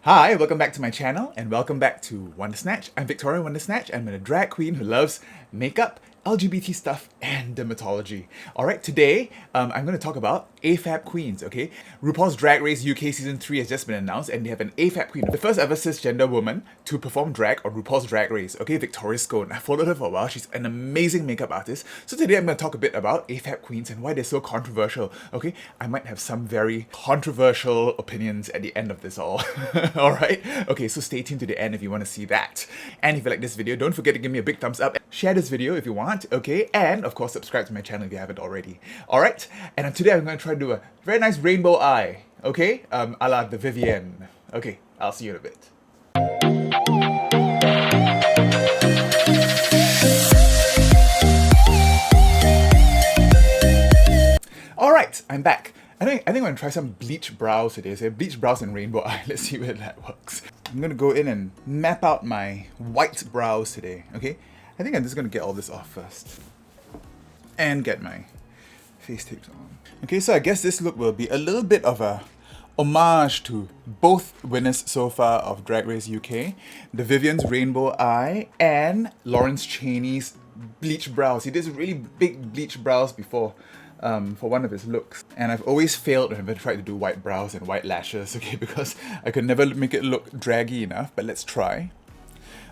Hi, welcome back to my channel and welcome back to Wondersnatch. I'm Victoria Wondersnatch. I'm a drag queen who loves makeup, LGBT stuff, and dermatology. Alright, today I'm going to talk about AFAB queens, okay? RuPaul's Drag Race UK Season 3 has just been announced and they have an AFAB queen, the first ever cisgender woman to perform drag on RuPaul's Drag Race, okay? Victoria Scone. I followed her for a while. She's an amazing makeup artist. So today I'm going to talk a bit about AFAB queens and why they're so controversial, okay? I might have some very controversial opinions at the end of this all. Alright? Okay, so stay tuned to the end if you want to see that. And if you like this video, don't forget to give me a big thumbs up. Share this video if you want, okay? And of course, subscribe to my channel if you haven't already. Alright? And today I'm going to try to do a very nice rainbow eye, okay? A la the Vivienne. Okay, I'll see you in a bit. Alright, I'm back. I think I'm gonna try some bleach brows today. So bleach brows and rainbow eye. Let's see whether that works. I'm gonna go in and map out my white brows today, okay? I think I'm just gonna get all this off first. And get my face tapes on. Okay, so I guess this look will be a little bit of a homage to both winners so far of Drag Race UK. The Vivienne's rainbow eye and Lawrence Chaney's bleach brows. He did really big bleach brows before. For one of his looks. And I've always failed whenever I tried to do white brows and white lashes, okay, because I could never make it look draggy enough, but let's try.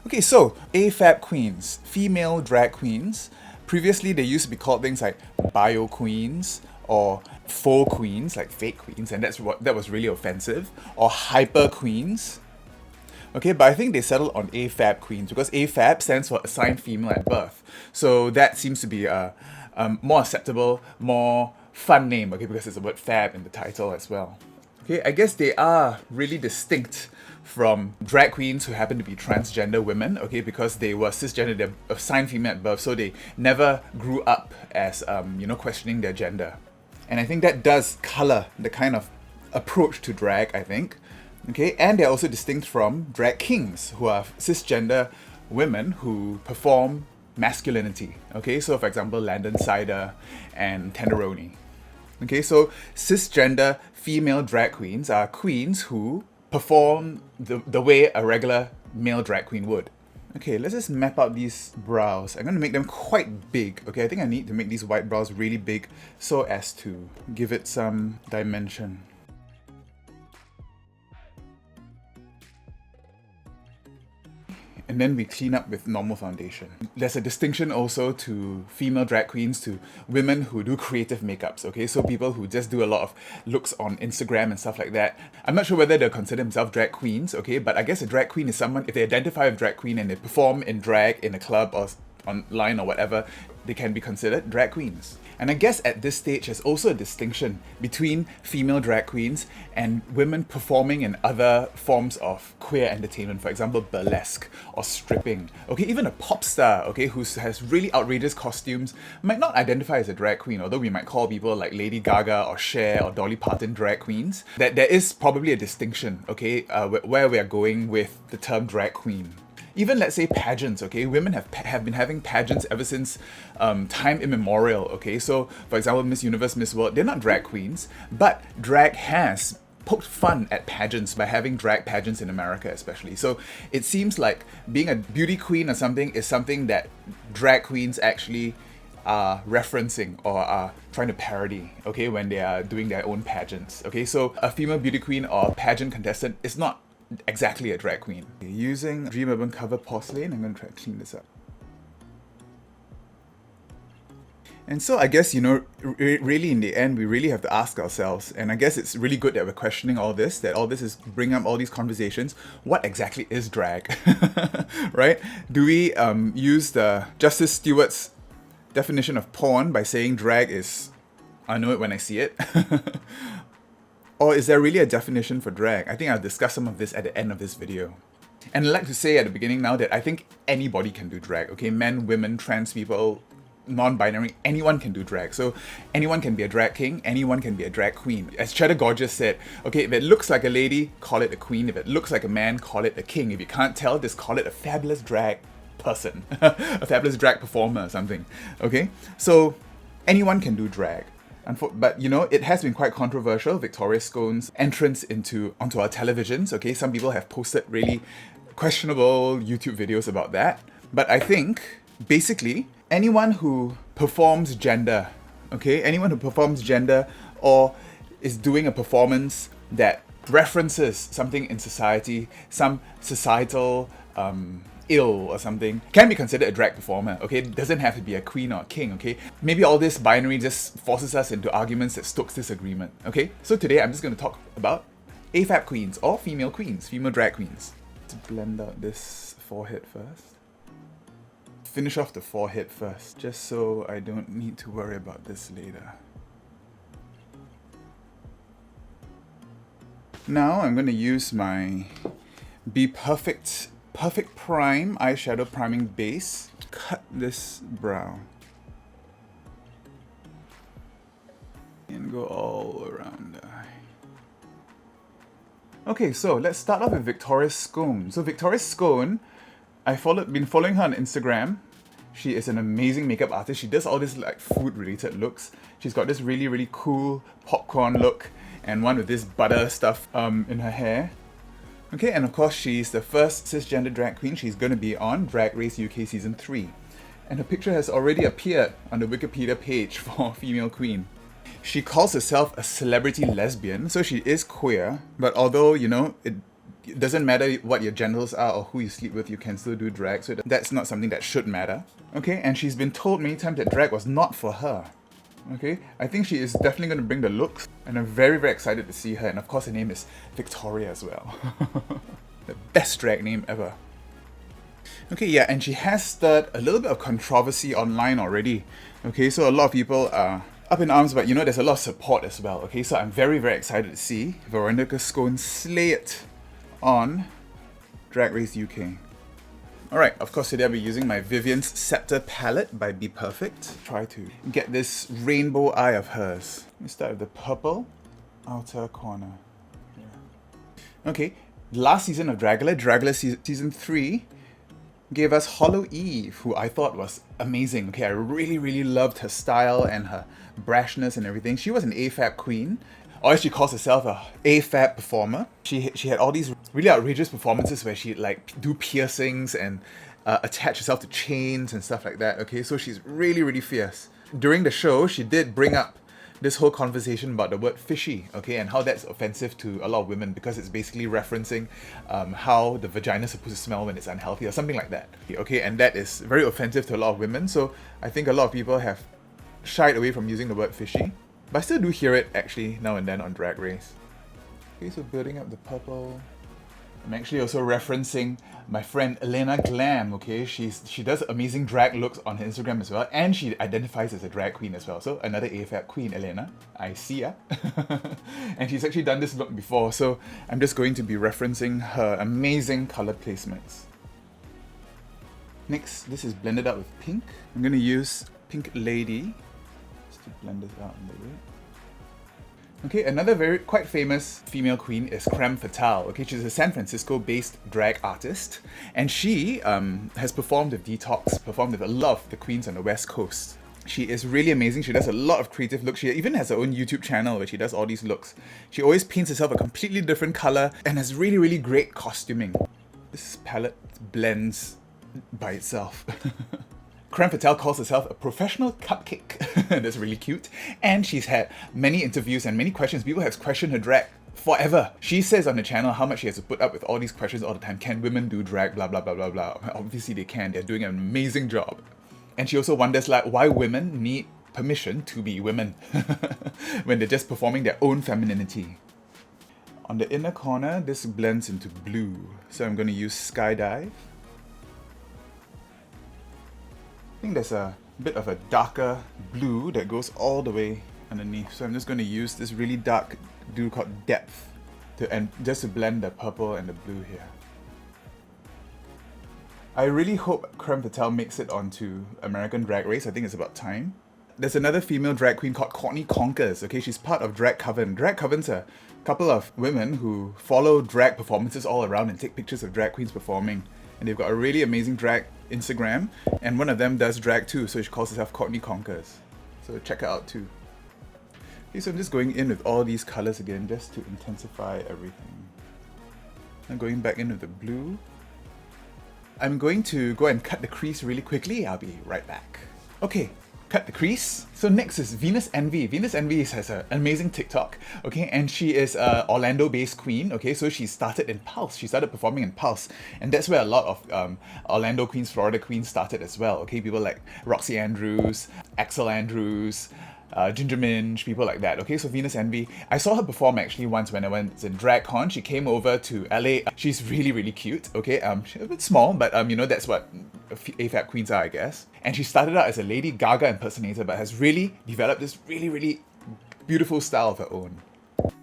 Okay, so AFAB queens, female drag queens. Previously, they used to be called things like bio queens or faux queens, like fake queens, and that was really offensive, or hyper queens. Okay, but I think they settled on AFAB queens because AFAB stands for assigned female at birth. So that seems to be a more acceptable, more fun name, okay, because there's the word fab in the title as well. Okay, I guess they are really distinct from drag queens who happen to be transgender women, okay, because they were cisgender, they're assigned female at birth, so they never grew up as, questioning their gender. And I think that does color the kind of approach to drag, I think. Okay, and they're also distinct from drag kings, who are cisgender women who perform masculinity. Okay, so for example, Landon Cider and Tenderoni. Okay, so cisgender female drag queens are queens who perform the way a regular male drag queen would. Okay, let's just map out these brows. I'm going to make them quite big. Okay, I think I need to make these white brows really big so as to give it some dimension. And then we clean up with normal foundation. There's a distinction also to female drag queens, to women who do creative makeups, okay? So people who just do a lot of looks on Instagram and stuff like that. I'm not sure whether they'll consider themselves drag queens, okay? But I guess a drag queen is someone, if they identify with drag queen and they perform in drag in a club or online or whatever, they can be considered drag queens. And I guess at this stage there's also a distinction between female drag queens and women performing in other forms of queer entertainment, for example burlesque or stripping. Okay, even a pop star, okay, who has really outrageous costumes might not identify as a drag queen, although we might call people like Lady Gaga or Cher or Dolly Parton drag queens. That there is probably a distinction, okay, where we are going with the term drag queen. Even let's say pageants, okay, women have been having pageants ever since time immemorial, okay, so for example Miss Universe, Miss World, they're not drag queens, but drag has poked fun at pageants by having drag pageants in America especially. So it seems like being a beauty queen or something is something that drag queens actually are referencing or are trying to parody, okay, when they are doing their own pageants, okay, so a female beauty queen or pageant contestant is not exactly a drag queen. Using Dream Urban Cover Porcelain, I'm going to try to clean this up. And so I guess, really in the end, we really have to ask ourselves, and I guess it's really good that we're questioning all this, that all this is bringing up all these conversations. What exactly is drag? Right? Do we use the Justice Stewart's definition of porn by saying drag is, I know it when I see it? Or is there really a definition for drag? I think I'll discuss some of this at the end of this video. And I'd like to say at the beginning now that I think anybody can do drag, okay? Men, women, trans people, non-binary, anyone can do drag. So anyone can be a drag king, anyone can be a drag queen. As Cheddar Gorgeous said, okay, if it looks like a lady, call it a queen. If it looks like a man, call it a king. If you can't tell, just call it a fabulous drag person. A fabulous drag performer or something, okay? So anyone can do drag. But you know, it has been quite controversial, Victoria Scone's entrance onto our televisions. Okay, some people have posted really questionable YouTube videos about that. But I think basically anyone who performs gender, okay, anyone who performs gender or is doing a performance that references something in society, some societal ill or something, can be considered a drag performer, okay? It doesn't have to be a queen or a king, okay? Maybe all this binary just forces us into arguments that stokes disagreement, okay? So today I'm just going to talk about AFAB queens or female queens, female drag queens. Let's blend out this forehead first. Finish off the forehead first, just so I don't need to worry about this later. Now I'm going to use my Be Perfect Prime eyeshadow priming base. Cut this brow. And go all around the eye. Okay, so let's start off with Victoria Scone. So Victoria Scone, I've been following her on Instagram. She is an amazing makeup artist. She does all this like food related looks. She's got this really, really cool popcorn look and one with this butter stuff in her hair. Okay, and of course she's the first cisgender drag queen. She's going to be on Drag Race UK Season 3. And her picture has already appeared on the Wikipedia page for female queen. She calls herself a celebrity lesbian, so she is queer, but although, you know, it doesn't matter what your genitals are or who you sleep with, you can still do drag, so that's not something that should matter. Okay, and she's been told many times that drag was not for her. Okay, I think she is definitely going to bring the looks, and I'm very, very excited to see her. And of course, her name is Victoria as well. The best drag name ever. Okay, yeah, and she has stirred a little bit of controversy online already. Okay, so a lot of people are up in arms, but you know, there's a lot of support as well. Okay, so I'm very, very excited to see Victoria Scone slay it on Drag Race UK. Alright, of course today I'll be using my Vivienne's Scepter palette by Be Perfect. Try to get this rainbow eye of hers. Let's start with the purple outer corner. Yeah. Okay, last season of Dragula season 3 gave us Hollow Eve, who I thought was amazing. Okay, I really, really loved her style and her brashness and everything. She was an AFAB queen, or as she calls herself, a AFAB performer. She had all these really outrageous performances where she'd like do piercings and attach herself to chains and stuff like that. Okay, so she's really, really fierce. During the show, she did bring up this whole conversation about the word fishy, okay, and how that's offensive to a lot of women because it's basically referencing how the vagina is supposed to smell when it's unhealthy or something like that. Okay, and that is very offensive to a lot of women, so I think a lot of people have shied away from using the word fishy. But I still do hear it actually now and then on Drag Race. Okay, so building up the purple. I'm actually also referencing my friend Elena Glam, okay? She does amazing drag looks on her Instagram as well, and she identifies as a drag queen as well. So another AFAB queen, Elena. I see ya. And she's actually done this look before, so I'm just going to be referencing her amazing color placements. Next, this is blended out with pink. I'm going to use Pink Lady just to blend this out a little bit. Okay, another quite famous female queen is Creme Fatale. Okay, she's a San Francisco-based drag artist, and she has performed with Detox, performed with a lot of the queens on the West Coast. She is really amazing. She does a lot of creative looks. She even has her own YouTube channel where she does all these looks. She always paints herself a completely different color and has really, really great costuming. This palette blends by itself. Creme Fatale calls herself a professional cupcake. That's really cute. And she's had many interviews and many questions. People have questioned her drag forever. She says on the channel how much she has to put up with all these questions all the time. Can women do drag? Blah, blah, blah, blah, blah. Obviously they can. They're doing an amazing job. And she also wonders like why women need permission to be women when they're just performing their own femininity. On the inner corner, this blends into blue. So I'm going to use Skydive. I think there's a bit of a darker blue that goes all the way underneath. So I'm just going to use this really dark blue called Depth just to blend the purple and the blue here. I really hope Creme Fatale makes it onto American Drag Race. I think it's about time. There's another female drag queen called Courtney Conkers. Okay, she's part of Drag Coven. Drag Coven's a couple of women who follow drag performances all around and take pictures of drag queens performing. And they've got a really amazing drag Instagram, and one of them does drag too, so she calls herself Courtney Conkers. So check her out too. Okay, so I'm just going in with all these colors again just to intensify everything. I'm going back in with the blue. I'm going to go and cut the crease really quickly. I'll be right back. Okay, cut the crease. So next is Venus Envy. Venus Envy has an amazing TikTok, okay, and she is a Orlando-based queen, okay, so she started in Pulse. She started performing in Pulse, and that's where a lot of Orlando queens, Florida queens started as well, okay, people like Roxy Andrews, Axel Andrews, Ginger Minj, people like that, okay, so Venus Envy. I saw her perform actually once when I went in DragCon. She came over to LA. She's really, really cute, okay, she's a bit small, but you know, that's what AFAB queens are, I guess. And she started out as a Lady Gaga impersonator, but has really developed this really, really beautiful style of her own.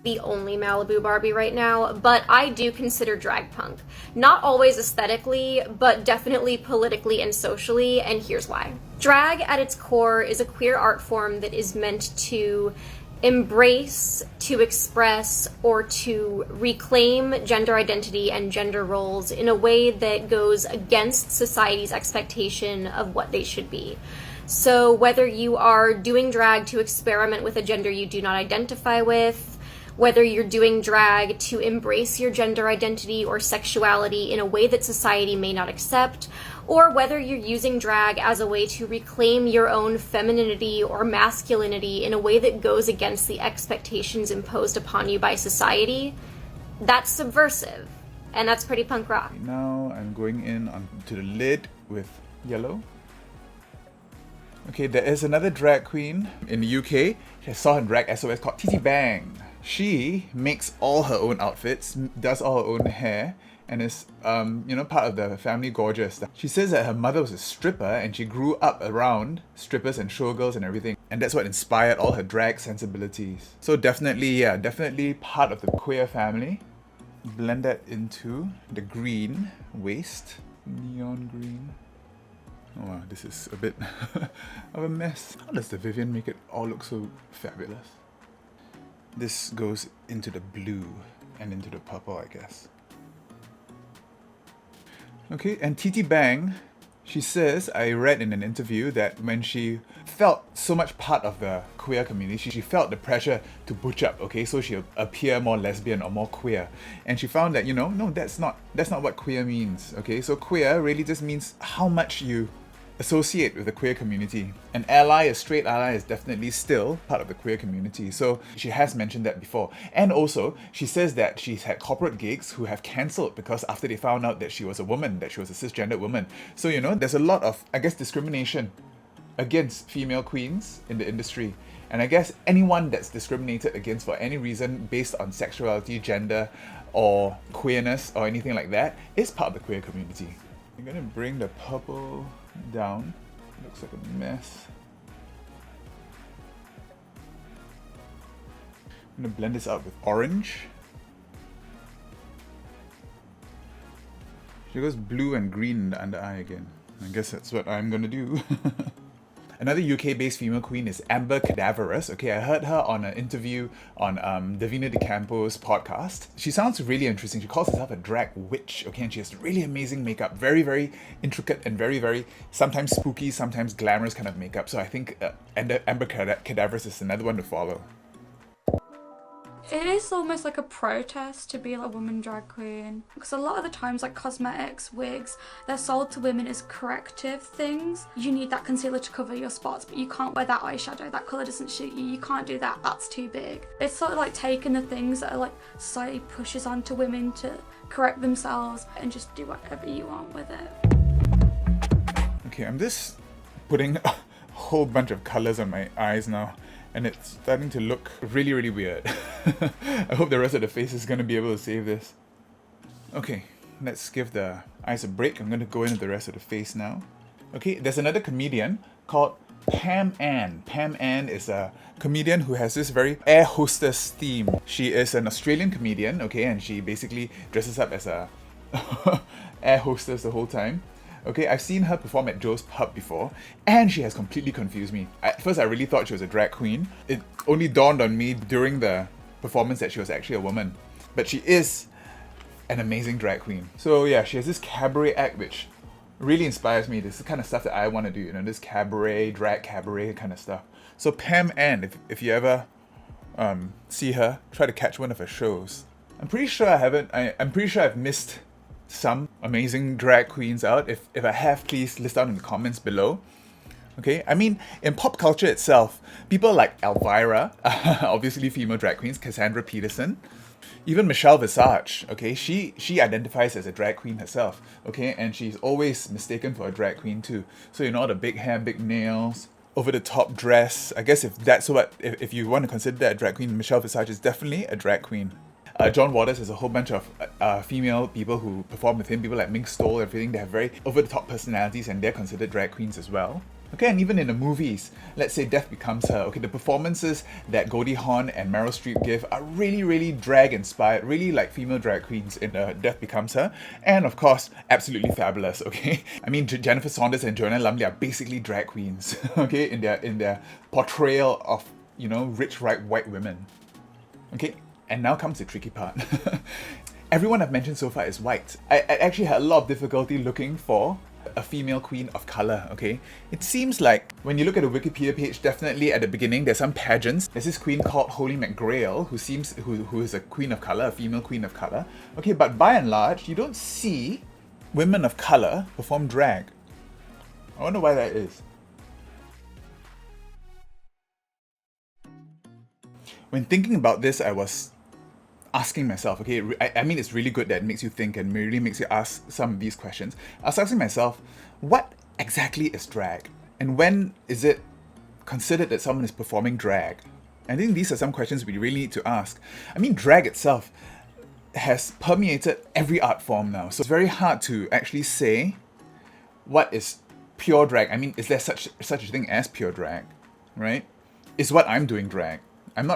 The only Malibu Barbie right now, but I do consider drag punk. Not always aesthetically, but definitely politically and socially, and here's why. Drag at its core is a queer art form that is meant to embrace, to express, or to reclaim gender identity and gender roles in a way that goes against society's expectation of what they should be. So whether you are doing drag to experiment with a gender you do not identify with, whether you're doing drag to embrace your gender identity or sexuality in a way that society may not accept, or whether you're using drag as a way to reclaim your own femininity or masculinity in a way that goes against the expectations imposed upon you by society, that's subversive. And that's pretty punk rock. Now I'm going in onto the lid with yellow. Okay, there is another drag queen in the UK. I saw her in Drag SOS called Titi Bang. She makes all her own outfits, does all her own hair, and is, you know, part of the family Gorgeous. She says that her mother was a stripper and she grew up around strippers and showgirls and everything. And that's what inspired all her drag sensibilities. So definitely, yeah, definitely part of the queer family. Blend that into the green waist. Neon green. Oh wow, this is a bit of a mess. How does the Vivienne make it all look so fabulous? This goes into the blue and into the purple, I guess. Okay, and Titi Bang, she says, I read in an interview that when she felt so much part of the queer community, she felt the pressure to butch up, okay, so she appear more lesbian or more queer. And she found that, you know, no, that's not what queer means, okay? So queer really just means how much you associate with the queer community. An ally, a straight ally, is definitely still part of the queer community. So she has mentioned that before. And also, she says that she's had corporate gigs who have cancelled because after they found out that she was a woman, that she was a cisgendered woman. So, you know, there's a lot of, I guess, discrimination against female queens in the industry. And I guess anyone that's discriminated against for any reason based on sexuality, gender, or queerness, or anything like that, is part of the queer community. I'm gonna bring the purple down. Looks like a mess. I'm gonna blend this out with orange. She goes blue and green in the under eye again. I guess that's what I'm gonna do. Another UK-based female queen is Amber Cadaverous. Okay, I heard her on an interview on Davina De Campo's podcast. She sounds really interesting. She calls herself a drag witch, okay, and she has really amazing makeup. Very, very intricate and very, very sometimes spooky, sometimes glamorous kind of makeup. So I think Amber Cadaverous is another one to follow. It is almost like a protest to be a woman drag queen, because a lot of the times, like cosmetics, wigs, they're sold to women as corrective things. You need that concealer to cover your spots, but you can't wear that eyeshadow, that colour doesn't suit you, you can't do that, that's too big. It's sort of like taking the things that are like society pushes onto women to correct themselves and just do whatever you want with it. Okay, I'm just putting a whole bunch of colours on my eyes now. And it's starting to look really, really weird. I hope the rest of the face is going to be able to save this. Okay, let's give the eyes a break. I'm going to go into the rest of the face now. Okay, there's another comedian called Pam Ann. Pam Ann is a comedian who has this very air hostess theme. She is an Australian comedian, okay, and she basically dresses up as a air hostess the whole time. Okay, I've seen her perform at Joe's Pub before, and she has completely confused me. At first, I really thought she was a drag queen. It only dawned on me during the performance that she was actually a woman. But she is an amazing drag queen. So yeah, she has this cabaret act which really inspires me. This is the kind of stuff that I want to do, you know, this cabaret, drag cabaret kind of stuff. So Pam Ann, if you ever see her, try to catch one of her shows. I'm pretty sure I haven't. I'm pretty sure I've missed some amazing drag queens out. If I have, please list down in the comments below. Okay, I mean, in pop culture itself, people like Elvira, obviously female drag queens, Cassandra Peterson, even Michelle Visage, okay, she identifies as a drag queen herself, okay, and she's always mistaken for a drag queen too. So, you know, the big hair, big nails, over-the-top dress. I guess if you want to consider that a drag queen, Michelle Visage is definitely a drag queen. John Waters has a whole bunch of female people who perform with him, people like Mink Stole, everything. They have very over-the-top personalities and they're considered drag queens as well. Okay, and even in the movies, let's say Death Becomes Her, okay, the performances that Goldie Hawn and Meryl Streep give are really, really drag-inspired, really like female drag queens in Death Becomes Her, and of course, absolutely fabulous, okay? I mean, Jennifer Saunders and Joanna Lumley are basically drag queens, okay, in their portrayal of, you know, rich, ripe white women. Okay, and now comes the tricky part. Everyone I've mentioned so far is white. I actually had a lot of difficulty looking for a female queen of color, okay? It seems like when you look at the Wikipedia page, definitely at the beginning there's some pageants. There's this queen called Holy McGrail who is a queen of color, a female queen of color. Okay, but by and large, you don't see women of color perform drag. I wonder why that is. When thinking about this, I was asking myself, okay, I mean, it's really good that it makes you think and really makes you ask some of these questions. I was asking myself, what exactly is drag? And when is it considered that someone is performing drag? I think these are some questions we really need to ask. I mean, drag itself has permeated every art form now. So it's very hard to actually say what is pure drag. I mean, is there such a thing as pure drag, right? Is what I'm doing drag? I'm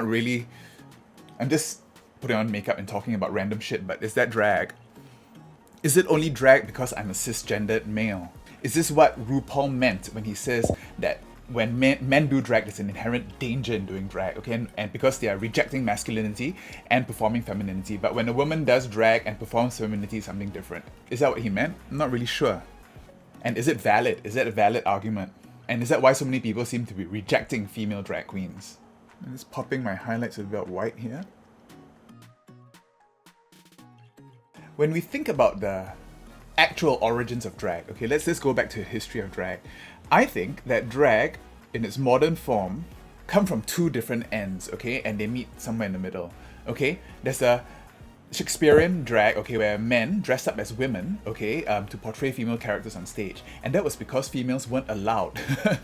just putting on makeup and talking about random shit, but is that drag? Is it only drag because I'm a cisgendered male? Is this what RuPaul meant when he says that when men do drag, there's an inherent danger in doing drag, okay? And because they are rejecting masculinity and performing femininity, but when a woman does drag and performs femininity, something different. Is that what he meant? I'm not really sure. And is it valid? Is that a valid argument? And is that why so many people seem to be rejecting female drag queens? I'm just popping my highlights a bit white here. When we think about the actual origins of drag, okay, let's just go back to the history of drag. I think that drag, in its modern form, come from two different ends, okay, and they meet somewhere in the middle, okay? There's a Shakespearean drag, okay, where men dressed up as women, okay, to portray female characters on stage, and that was because females weren't allowed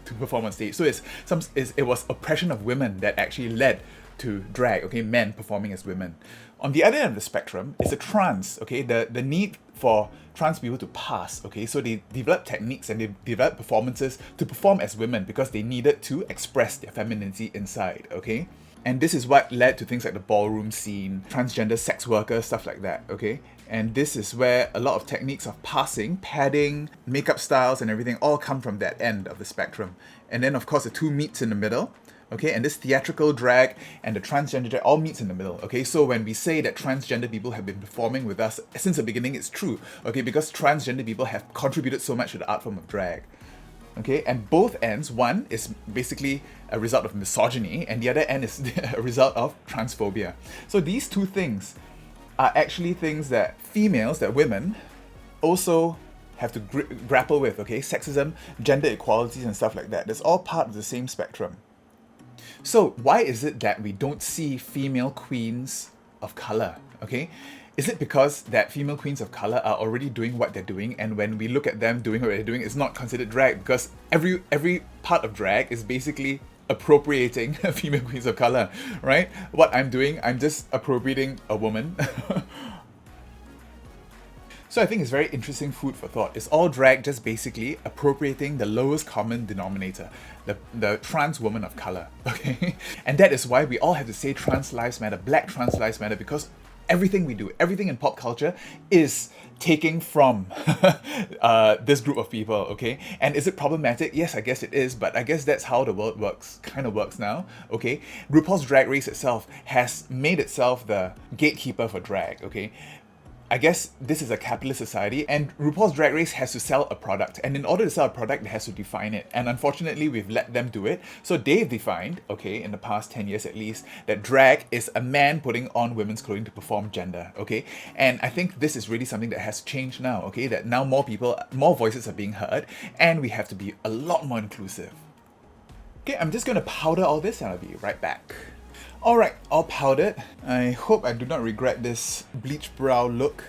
to perform on stage. So it was oppression of women that actually led to drag, okay, men performing as women. On the other end of the spectrum is the trans, okay, the need for trans people to pass, okay, so they developed techniques and they developed performances to perform as women because they needed to express their femininity inside, okay? And this is what led to things like the ballroom scene, transgender sex workers, stuff like that, okay? And this is where a lot of techniques of passing, padding, makeup styles and everything all come from that end of the spectrum. And then of course the two meets in the middle, okay, and this theatrical drag and the transgender drag all meets in the middle, okay? So when we say that transgender people have been performing with us since the beginning, it's true, okay? Because transgender people have contributed so much to the art form of drag, okay? And both ends, one is basically a result of misogyny and the other end is a result of transphobia. So these two things are actually things that females, that women, also have to grapple with, okay? Sexism, gender equalities and stuff like that. That's all part of the same spectrum. So why is it that we don't see female queens of color, okay? Is it because that female queens of color are already doing what they're doing, and when we look at them doing what they're doing, it's not considered drag because every part of drag is basically appropriating female queens of color, right? What I'm doing, I'm just appropriating a woman. So I think it's very interesting food for thought. Is all drag just basically appropriating the lowest common denominator, the trans woman of color, okay? And that is why we all have to say trans lives matter, black trans lives matter, because everything we do, everything in pop culture is taking from this group of people, okay? And is it problematic? Yes, I guess it is, but I guess that's how the world works, kind of works now, okay? RuPaul's Drag Race itself has made itself the gatekeeper for drag, okay? I guess this is a capitalist society, and RuPaul's Drag Race has to sell a product, and in order to sell a product, it has to define it. And unfortunately, we've let them do it. So they've defined, okay, in the past 10 years at least, that drag is a man putting on women's clothing to perform gender, okay? And I think this is really something that has changed now, okay? That now more voices are being heard, and we have to be a lot more inclusive. Okay, I'm just gonna powder all this and I'll be right back. Alright, all powdered. I hope I do not regret this bleach brow look.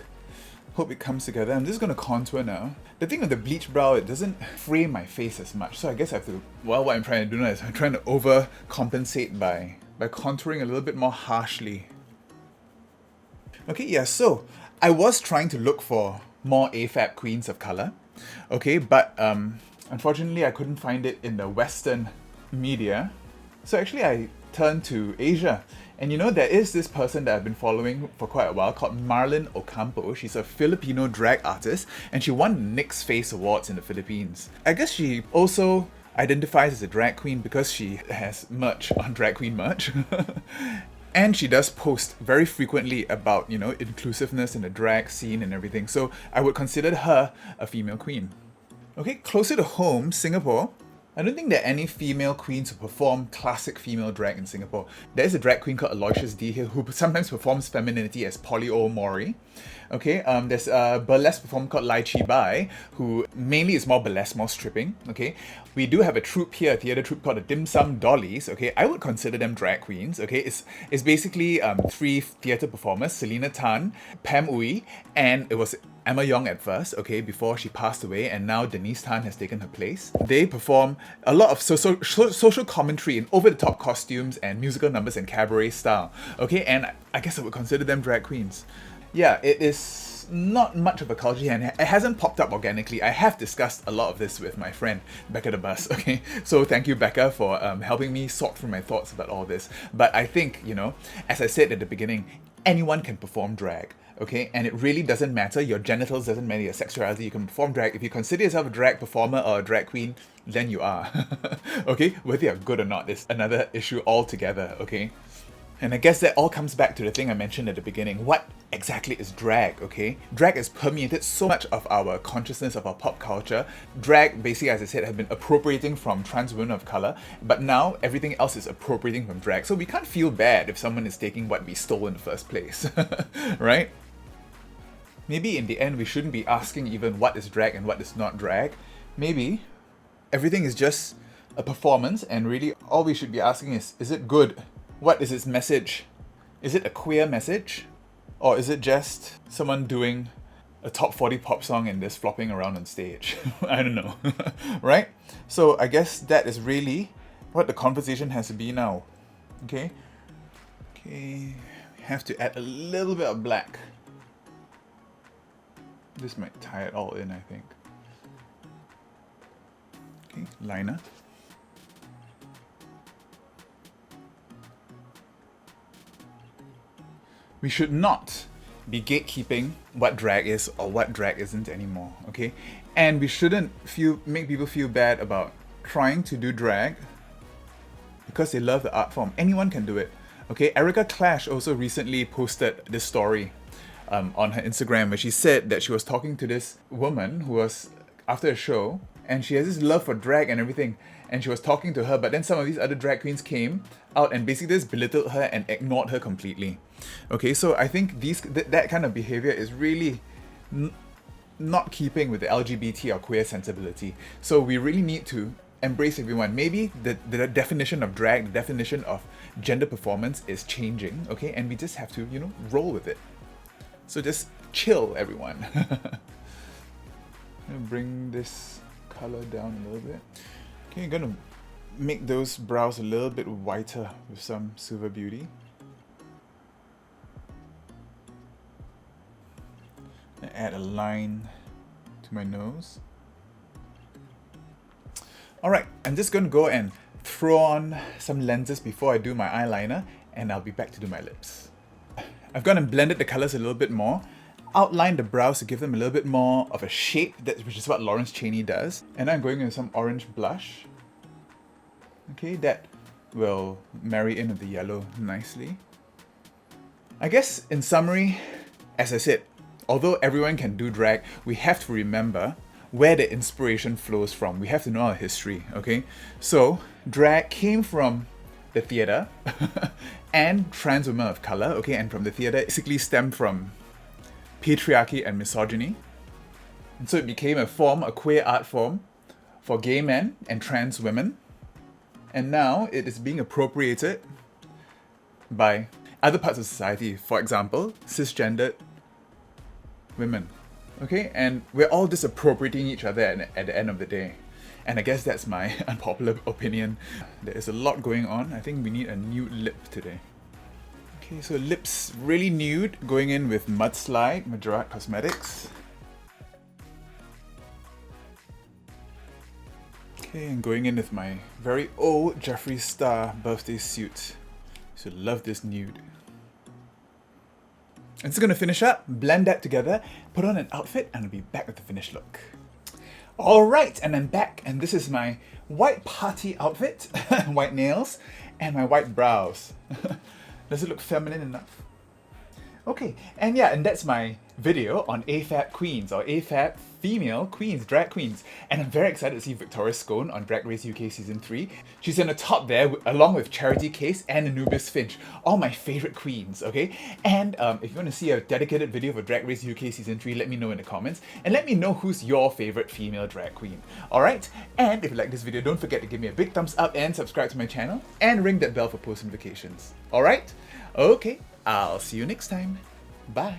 Hope it comes together. I'm just gonna contour now. The thing with the bleach brow, it doesn't frame my face as much. So I guess I have to, well, what I'm trying to do now is I'm trying to overcompensate by contouring a little bit more harshly. Okay, yeah, so I was trying to look for more AFAB queens of color. Okay, but unfortunately I couldn't find it in the Western media. So actually I turned to Asia. And you know, there is this person that I've been following for quite a while called Marlon Ocampo. She's a Filipino drag artist and she won the NYX Face Awards in the Philippines. I guess she also identifies as a drag queen because she has merch on Drag Queen merch. And she does post very frequently about, you know, inclusiveness in the drag scene and everything. So I would consider her a female queen. Okay, closer to home, Singapore. I don't think there are any female queens who perform classic female drag in Singapore. There is a drag queen called Aloysius D here who sometimes performs femininity as Polly O. Mori. Okay, there's a burlesque performer called Lai Chi Bai who mainly is more burlesque, more stripping. Okay, we do have a troupe here, a theatre troupe called the Dim Sum Dollies. Okay, I would consider them drag queens. Okay, it's basically three theatre performers: Selena Tan, Pam Uy, and it was Emma Yong at first, okay, before she passed away, and now Denise Tan has taken her place. They perform a lot of social commentary in over-the-top costumes and musical numbers and cabaret style, okay, and I guess I would consider them drag queens. Yeah, it is not much of a culture here, and it hasn't popped up organically. I have discussed a lot of this with my friend, Becca the Bus, okay? So thank you, Becca, for helping me sort through my thoughts about all this. But I think, you know, as I said at the beginning, anyone can perform drag. Okay, and it really doesn't matter. Your genitals doesn't matter, your sexuality. You can perform drag. If you consider yourself a drag performer or a drag queen, then you are. Okay, whether you're good or not is another issue altogether. Okay, and I guess that all comes back to the thing I mentioned at the beginning. What exactly is drag? Okay, drag has permeated so much of our consciousness, of our pop culture. Drag, basically, as I said, has been appropriating from trans women of color, but now everything else is appropriating from drag. So we can't feel bad if someone is taking what we stole in the first place, right? Maybe in the end, we shouldn't be asking even what is drag and what is not drag. Maybe everything is just a performance, and really all we should be asking is it good? What is its message? Is it a queer message? Or is it just someone doing a top 40 pop song and just flopping around on stage? I don't know, right? So I guess that is really what the conversation has to be now. Okay, we have to add a little bit of black. This might tie it all in, I think. Okay, liner. We should not be gatekeeping what drag is or what drag isn't anymore, okay? And we shouldn't make people feel bad about trying to do drag because they love the art form. Anyone can do it, okay? Erica Clash also recently posted this story on her Instagram where she said that she was talking to this woman who was after a show, and she has this love for drag and everything, and she was talking to her, but then some of these other drag queens came out and basically just belittled her and ignored her completely. Okay, so I think that kind of behavior is really not keeping with the LGBT or queer sensibility. So we really need to embrace everyone. Maybe the definition of drag, the definition of gender performance is changing, okay, and we just have to, you know, roll with it. So just chill, everyone. I'm gonna bring this color down a little bit. Okay, I'm gonna make those brows a little bit whiter with some Silver Beauty. Add a line to my nose. Alright, I'm just gonna go and throw on some lenses before I do my eyeliner, and I'll be back to do my lips. I've gone and blended the colors a little bit more, outlined the brows to give them a little bit more of a shape, which is what Lawrence Chaney does. And I'm going with some orange blush. Okay, that will marry in with the yellow nicely. I guess in summary, as I said, although everyone can do drag, we have to remember where the inspiration flows from. We have to know our history, okay? So, drag came from the theatre and trans women of colour, okay? And from the theatre, it basically stemmed from patriarchy and misogyny. And so it became a queer art form for gay men and trans women. And now it is being appropriated by other parts of society. For example, cisgendered women. Okay, and we're all just appropriating each other at the end of the day. And I guess that's my unpopular opinion. There is a lot going on. I think we need a nude lip today. Okay, so lips really nude, going in with Mudslide, Majorat Cosmetics. Okay, and going in with my very old Jeffree Star birthday suit. So love this nude. I'm just gonna finish up, blend that together, put on an outfit, and I'll be back with the finished look. Alright, and I'm back, and this is my white party outfit, white nails, and my white brows. Does it look feminine enough? Okay, and yeah, and that's my video on AFAB queens, or AFAB female queens, drag queens. And I'm very excited to see Victoria Scone on Drag Race UK Season 3. She's in the top there, along with Charity Case and Anubis Finch, all my favourite queens, okay? And if you want to see a dedicated video for Drag Race UK Season 3, let me know in the comments, and let me know who's your favourite female drag queen, alright? And if you like this video, don't forget to give me a big thumbs up and subscribe to my channel, and ring that bell for post notifications, alright? Okay, I'll see you next time. Bye.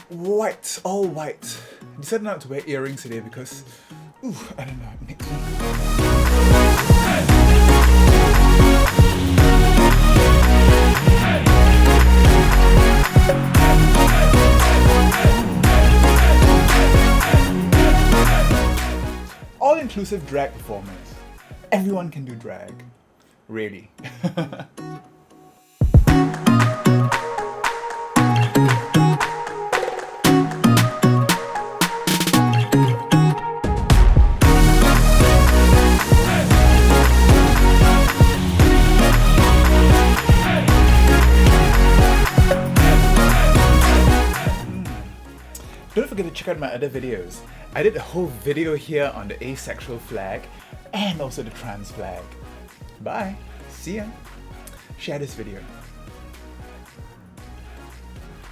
White, all white. I decided not to wear earrings today because, I don't know, it makes me... All-inclusive drag performance. Everyone can do drag. Really. Don't forget to check out my other videos. I did a whole video here on the asexual flag and also the trans flag. Bye. See ya. Share this video.